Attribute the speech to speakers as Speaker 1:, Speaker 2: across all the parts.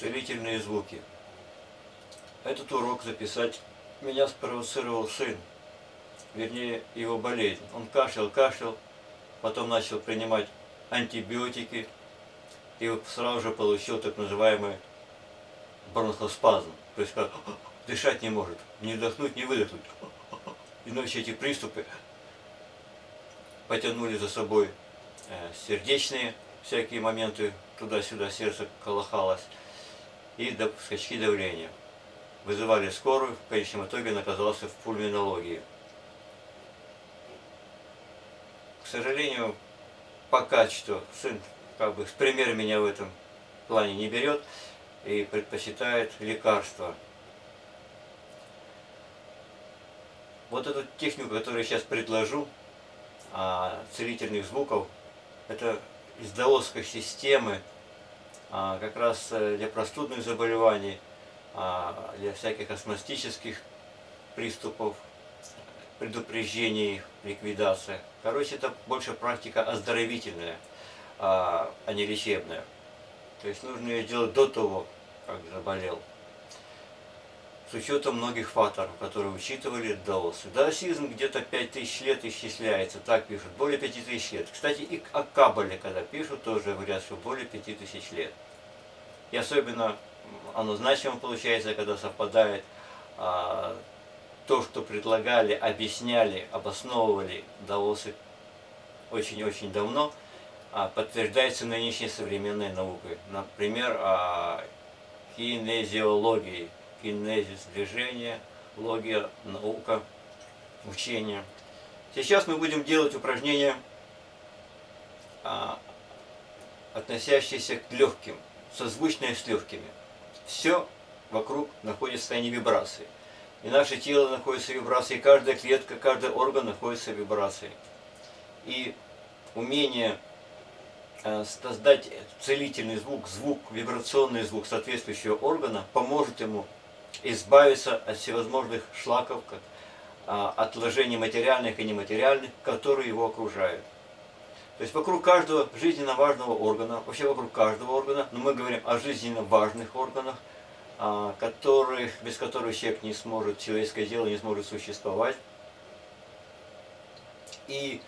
Speaker 1: Целительные звуки. Этот урок записать меня спровоцировал сын, вернее его болезнь. Он кашлял, потом начал принимать антибиотики и сразу же получил так называемый бронхоспазм. То есть как дышать не может, не вдохнуть, не выдохнуть. Иначе эти приступы потянули за собой сердечные всякие моменты, туда-сюда сердце колыхалось, и скачки давления. Вызывали скорую, в конечном итоге он оказался в пульмонологии. К сожалению, пока что сын с примера меня в этом плане не берет и предпочитает лекарства. Вот эту технику, которую я сейчас предложу, целительных звуков, это из даосской системы, как раз для простудных заболеваний, для всяких астматических приступов, предупреждений, ликвидация. Короче, это больше практика оздоровительная, а не лечебная. То есть нужно ее делать до того, как заболел. С учетом многих факторов, которые учитывали даосы. Даосизм где-то 5000 лет исчисляется, так пишут, более 5000 лет. Кстати, и о Каббале, когда пишут, тоже говорят, что более 5000 лет. И особенно оно значимо получается, когда совпадает то, что предлагали, объясняли, обосновывали даосы очень-очень давно, подтверждается нынешней современной наукой. Например, кинезиологией. Кинезис – движение, логия – наука, учение. Сейчас мы будем делать упражнения, относящиеся к легким, созвучные с легкими. Все вокруг находится в состоянии вибрации. И наше тело находится в вибрации, каждая клетка, каждый орган находится в вибрации. И умение создать целительный звук, вибрационный звук соответствующего органа поможет ему избавиться от всевозможных шлаков, как отложений материальных и нематериальных, которые его окружают. То есть вокруг каждого жизненно важного органа, вообще вокруг каждого органа, но мы говорим о жизненно важных органах, без которых человек не сможет, человеческое тело не сможет существовать. И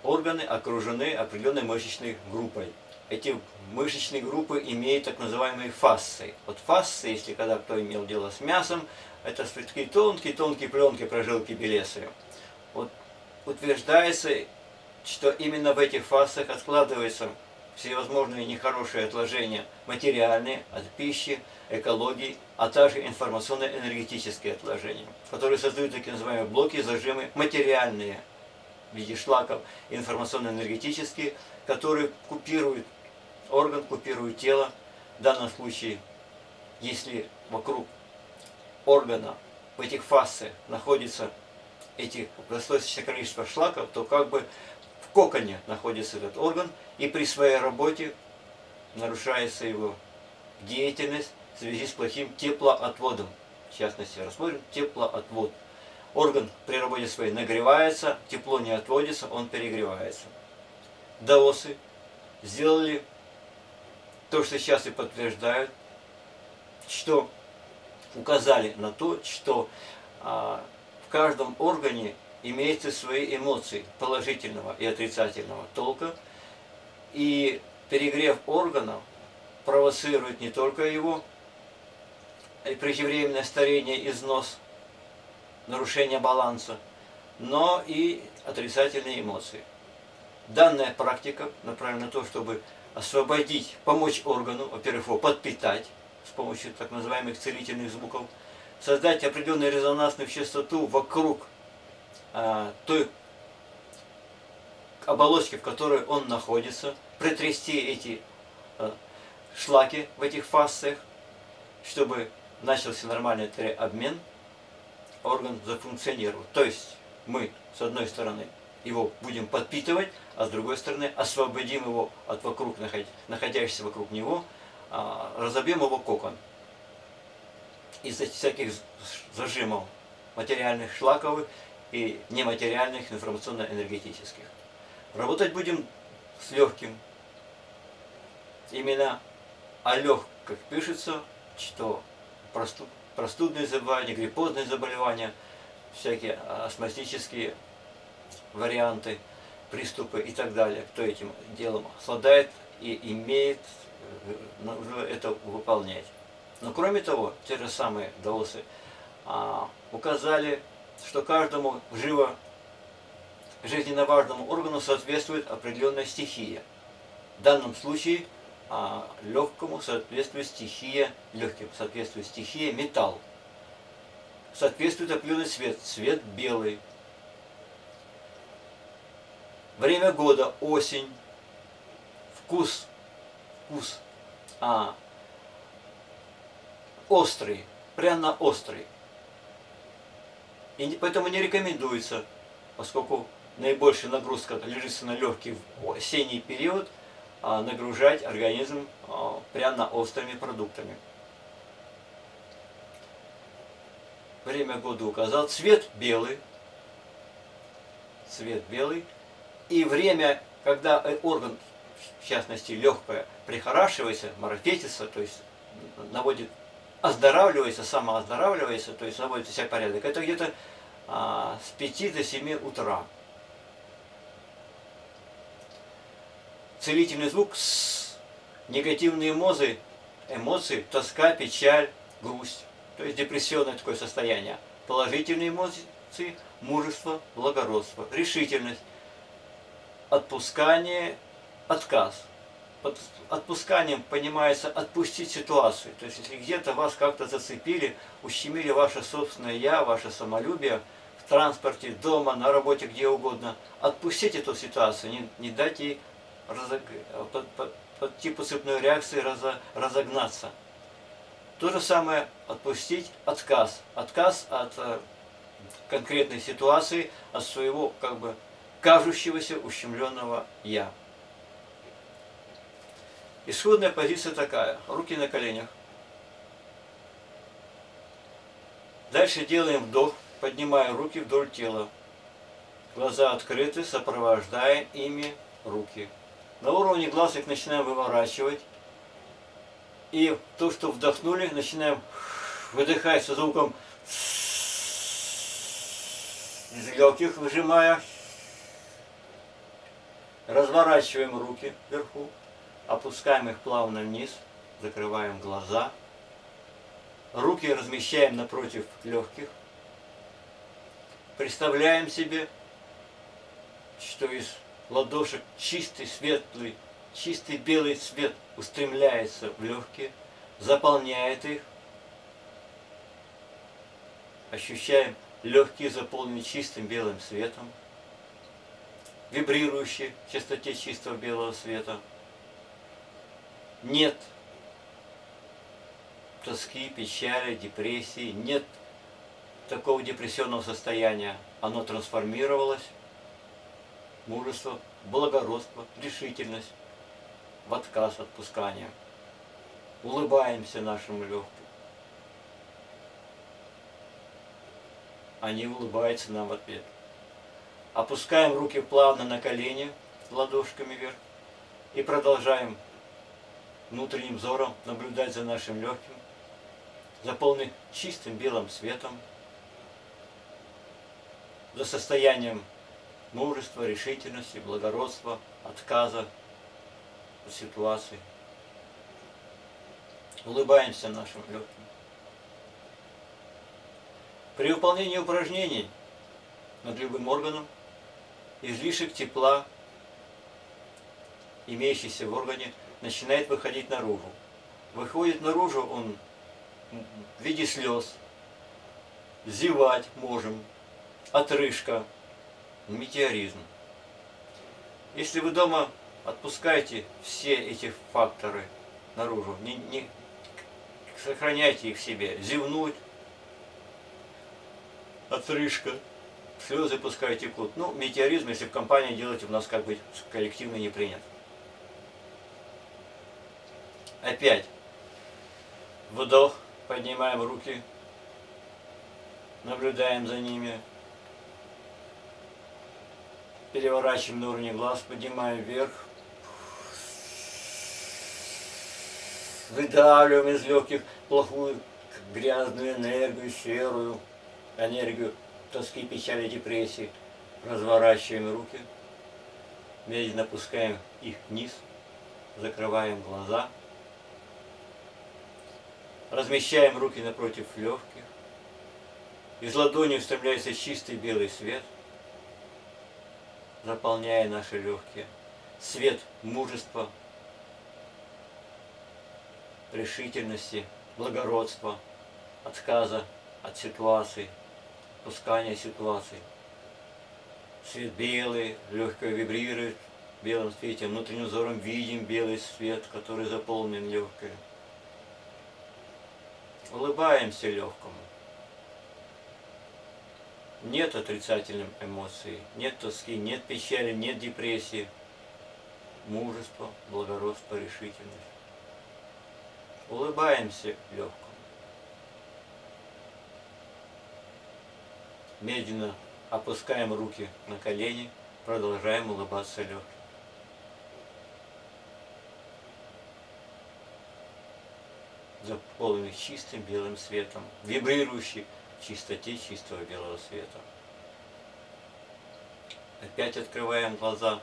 Speaker 1: органы окружены определенной мышечной группой. Эти мышечные группы имеют так называемые фасции. Вот фасции, если когда кто имел дело с мясом, это такие тонкие пленки, прожилки белесые. Вот утверждается, что именно в этих фасциях откладываются всевозможные нехорошие отложения материальные от пищи, экологии, а также информационно-энергетические отложения, которые создают такие называемые блоки, зажимы материальные в виде шлаков, информационно-энергетические, которые купируют орган, купируют тело. В данном случае, если вокруг органа, в этих фасциях находится достаточное количество шлаков, то как бы в коконе находится этот орган, и при своей работе нарушается его деятельность в связи с плохим теплоотводом. В частности, рассмотрим теплоотвод. Орган при работе своей нагревается, тепло не отводится, он перегревается. Даосы сделали то, что сейчас и подтверждают, что указали на то, что в каждом органе имеются свои эмоции положительного и отрицательного толка, и перегрев органов провоцирует не только его преждевременное старение, износ, нарушение баланса, но и отрицательные эмоции. Данная практика направлена на то, чтобы освободить, помочь органу, во-первых, его подпитать с помощью так называемых целительных звуков, создать определенную резонансную частоту вокруг той оболочки, в которой он находится, притрясти эти шлаки в этих фасциях, чтобы начался нормальный обмен, орган зафункционировал. То есть мы, с одной стороны, его будем подпитывать, а с другой стороны освободим его от находящихся вокруг него, разобьем его кокон из всяких зажимов материальных, шлаковых и нематериальных, информационно-энергетических. Работать будем с легким. Именно о как пишется, что простудные заболевания, гриппозные заболевания, всякие астматические варианты, приступы и так далее. Кто этим делом обладает и имеет, нужно это выполнять. Но кроме того, те же самые даосы указали, что каждому жизненно важному органу соответствует определенная стихия. В данном случае легкому соответствует стихия, легким соответствует стихия металл. Соответствует определенный цвет, цвет белый. Время года осень, вкус острый, пряно-острый. И поэтому не рекомендуется, поскольку наибольшая нагрузка лежится на легкий в осенний период, нагружать организм пряно-острыми продуктами. Время года указал, цвет белый, и время, когда орган, в частности легкое, прихорашивается, марафетится, то есть оздоравливается, самооздоравливается, то есть наводит себя в порядок, это где-то с 5 до 7 утра. Целительный звук «с», негативные эмоции, тоска, печаль, грусть, то есть депрессионное такое состояние. Положительные эмоции – мужество, благородство, решительность, отпускание, отказ. Под отпусканием понимается отпустить ситуацию. То есть, если где-то вас как-то зацепили, ущемили ваше собственное «я», ваше самолюбие, в транспорте, дома, на работе, где угодно, отпустите эту ситуацию, не дайте ей по типу цепной реакции разогнаться. То же самое отпустить отказ. Отказ от конкретной ситуации, от своего кажущегося ущемленного «я». Исходная позиция такая. Руки на коленях. Дальше делаем вдох, поднимая руки вдоль тела. Глаза открыты, сопровождаем ими руки. На уровне глаз их начинаем выворачивать. И то, что вдохнули, начинаем выдыхать со звуком из легких, выжимая. Разворачиваем руки вверху. Опускаем их плавно вниз, закрываем глаза. Руки размещаем напротив легких. Представляем себе, что из ладошек чистый, светлый, чистый белый свет устремляется в легкие, заполняет их. Ощущаем легкие, заполненные чистым белым светом, вибрирующие в частоте чистого белого света. Нет тоски, печали, депрессии, нет такого депрессионного состояния. Оно трансформировалось, мужество, благородство, решительность, в отказ, отпускание. Улыбаемся нашим легким. Они улыбаются нам в ответ. Опускаем руки плавно на колени, ладошками вверх, и продолжаем внутренним взором наблюдать за нашим легким, заполненным чистым белым светом, за состоянием мужества, решительности, благородства, отказа от ситуации. Улыбаемся нашим легким. При выполнении упражнений над любым органом излишек тепла, имеющийся в органе, начинает выходить наружу. Выходит наружу он в виде слез, зевать можем, отрыжка, метеоризм. Если вы дома отпускаете все эти факторы наружу, не сохраняйте их в себе, зевнуть, отрыжка, слезы пускай текут. Ну, метеоризм, если в компании делать, у нас коллективно не принят. Опять вдох, поднимаем руки, наблюдаем за ними, переворачиваем на уровне глаз, поднимаем вверх, выдавливаем из легких плохую, грязную энергию, серую энергию тоски, печали, депрессии. Разворачиваем руки, медленно опускаем их вниз, закрываем глаза, размещаем руки напротив легких. Из ладони устремляется чистый белый свет, заполняя наши легкие. Свет мужества, решительности, благородства, отказа от ситуаций, пускания ситуаций. Свет белый, легкое вибрирует в белом свете. Внутренним взором видим белый свет, который заполнен легкое. Улыбаемся легкому. Нет отрицательных эмоций, нет тоски, нет печали, нет депрессии. Мужество, благородство, решительность. Улыбаемся легкому. Медленно опускаем руки на колени, продолжаем улыбаться легким. Заполненный чистым белым светом, вибрирующий в чистоте чистого белого света. Опять открываем глаза.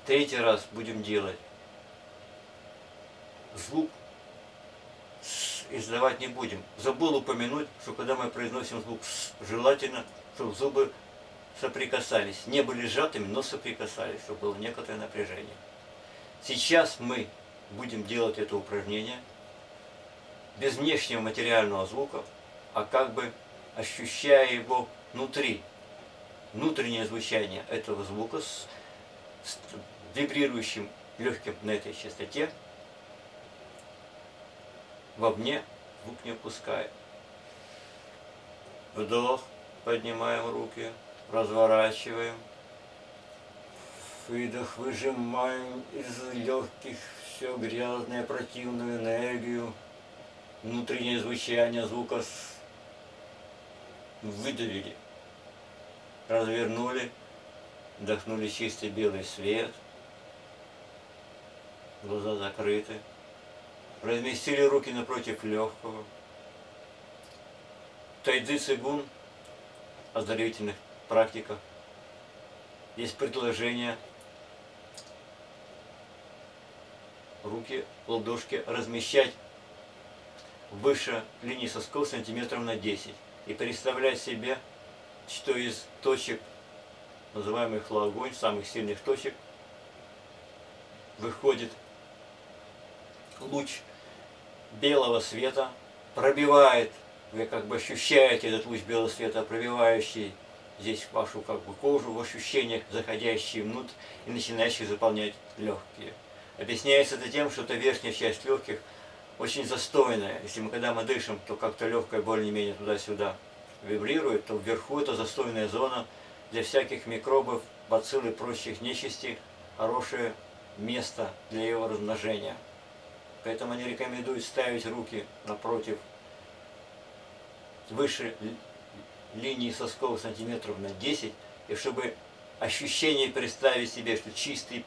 Speaker 1: Третий раз будем делать. Звук издавать не будем. Забыл упомянуть, что когда мы произносим звук желательно, чтобы зубы соприкасались. Не были сжатыми, но соприкасались, чтобы было некоторое напряжение. Сейчас мы будем делать это упражнение без внешнего материального звука, а как бы ощущая его внутри. Внутреннее звучание этого звука с вибрирующим легким на этой частоте, вовне звук не опускаем. Вдох, поднимаем руки, разворачиваем. Выдох, выжимаем из легких все грязное, противную энергию. Внутреннее звучание звука выдавили. Развернули, вдохнули чистый белый свет. Глаза закрыты. Разместили руки напротив легкого. Тайцзи Цигун, оздоровительных практиках, есть предложение руки, ладошки размещать выше линии сосков сантиметров на 10 и представлять себе, что из точек, называемых лагунь, самых сильных точек, выходит луч белого света, пробивает, вы как бы ощущаете этот луч белого света, пробивающий здесь вашу как бы кожу, в ощущениях, заходящие внутрь и начинающие заполнять легкие. Объясняется это тем, что эта верхняя часть легких очень застойная. Если мы когда мы дышим, то как-то легкое более-менее туда-сюда вибрирует, то вверху это застойная зона для всяких микробов, бацилл и прочих нечисти, хорошее место для его размножения. Поэтому они рекомендуют ставить руки напротив, выше линии сосков сантиметров на 10, и чтобы ощущение представить себе, что чистый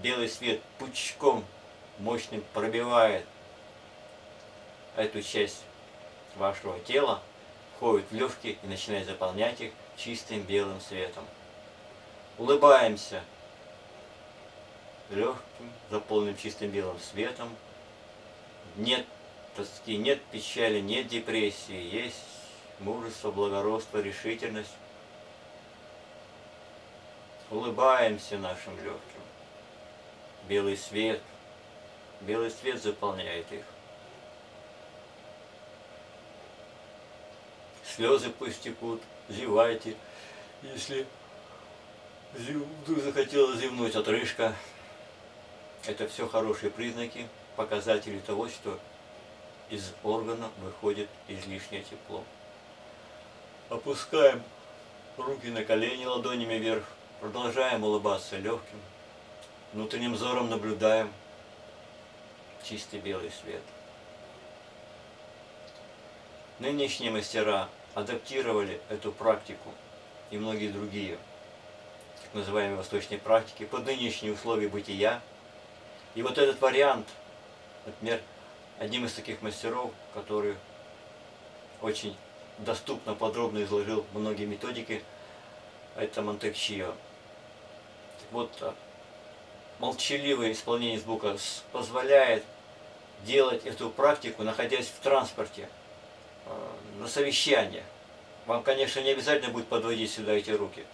Speaker 1: белый свет пучком мощным пробивает эту часть вашего тела, входит в легкие и начинает заполнять их чистым белым светом. Улыбаемся легким, заполненным чистым белым светом. Нет тоски, нет печали, нет депрессии, есть мужество, благородство, решительность. Улыбаемся нашим легким. Белый свет заполняет их. Слезы пусть текут, зевайте. Если вдруг захотелось зевнуть, отрыжка. Это все хорошие признаки, показатели того, что из органа выходит излишнее тепло. Опускаем руки на колени ладонями вверх, продолжаем улыбаться легким, внутренним взором наблюдаем чистый белый свет. Нынешние мастера адаптировали эту практику и многие другие, так называемые восточные практики, под нынешние условия бытия. И вот этот вариант, например, одним из таких мастеров, который очень доступно, подробно изложил многие методики, это Монтек Чио. Вот молчаливое исполнение звука позволяет делать эту практику, находясь в транспорте, на совещании. Вам, конечно, не обязательно будет подводить сюда эти руки.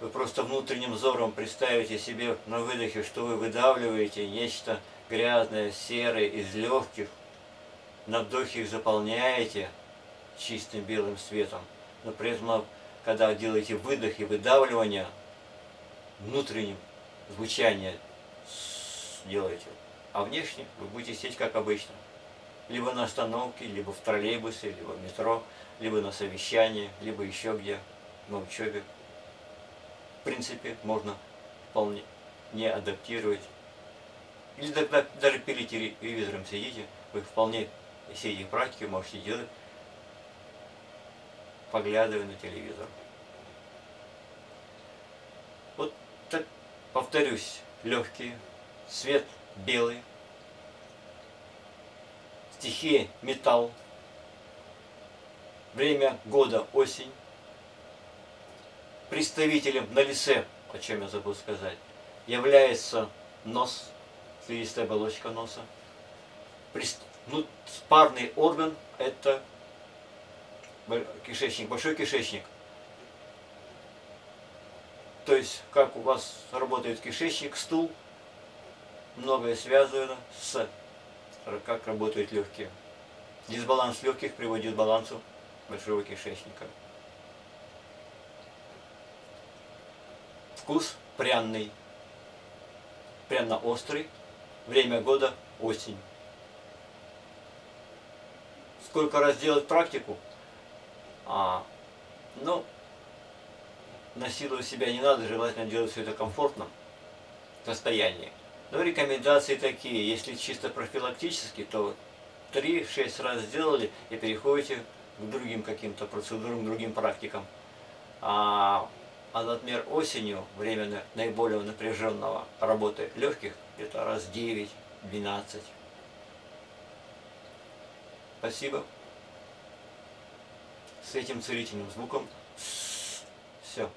Speaker 1: Вы просто внутренним взором представите себе на выдохе, что вы выдавливаете нечто грязное, серое из легких. На вдохе их заполняете чистым белым светом. Но при этом, когда делаете выдох и выдавливание, внутренним звучание делаете. А внешне вы будете сидеть как обычно. Либо на остановке, либо в троллейбусе, либо в метро, либо на совещании, либо еще где, на учебе. В принципе, можно вполне не адаптировать. Или тогда даже перед телевизором сидите, вы вполне все эти практики можете делать, поглядывая на телевизор. Вот так, повторюсь, легкие, свет белый, стихия металл, время года осень, представителем на лице, о чем я забыл сказать, является нос, слизистая оболочка носа. Парный орган – это кишечник, большой кишечник. То есть, как у вас работает кишечник, стул, многое связано с как работают легкие. Дисбаланс легких приводит к балансу большого кишечника. Вкус пряный, пряно-острый, время года осень. Сколько раз делать практику? Ну, насиловать себя не надо, желательно делать все это в комфортном состоянии. Но рекомендации такие, если чисто профилактически, то 3-6 раз сделали и переходите к другим каким-то процедурам, к другим практикам. Например, осенью, время наиболее напряженного работы легких, где-то раз 9-12. Спасибо. С этим целительным звуком все.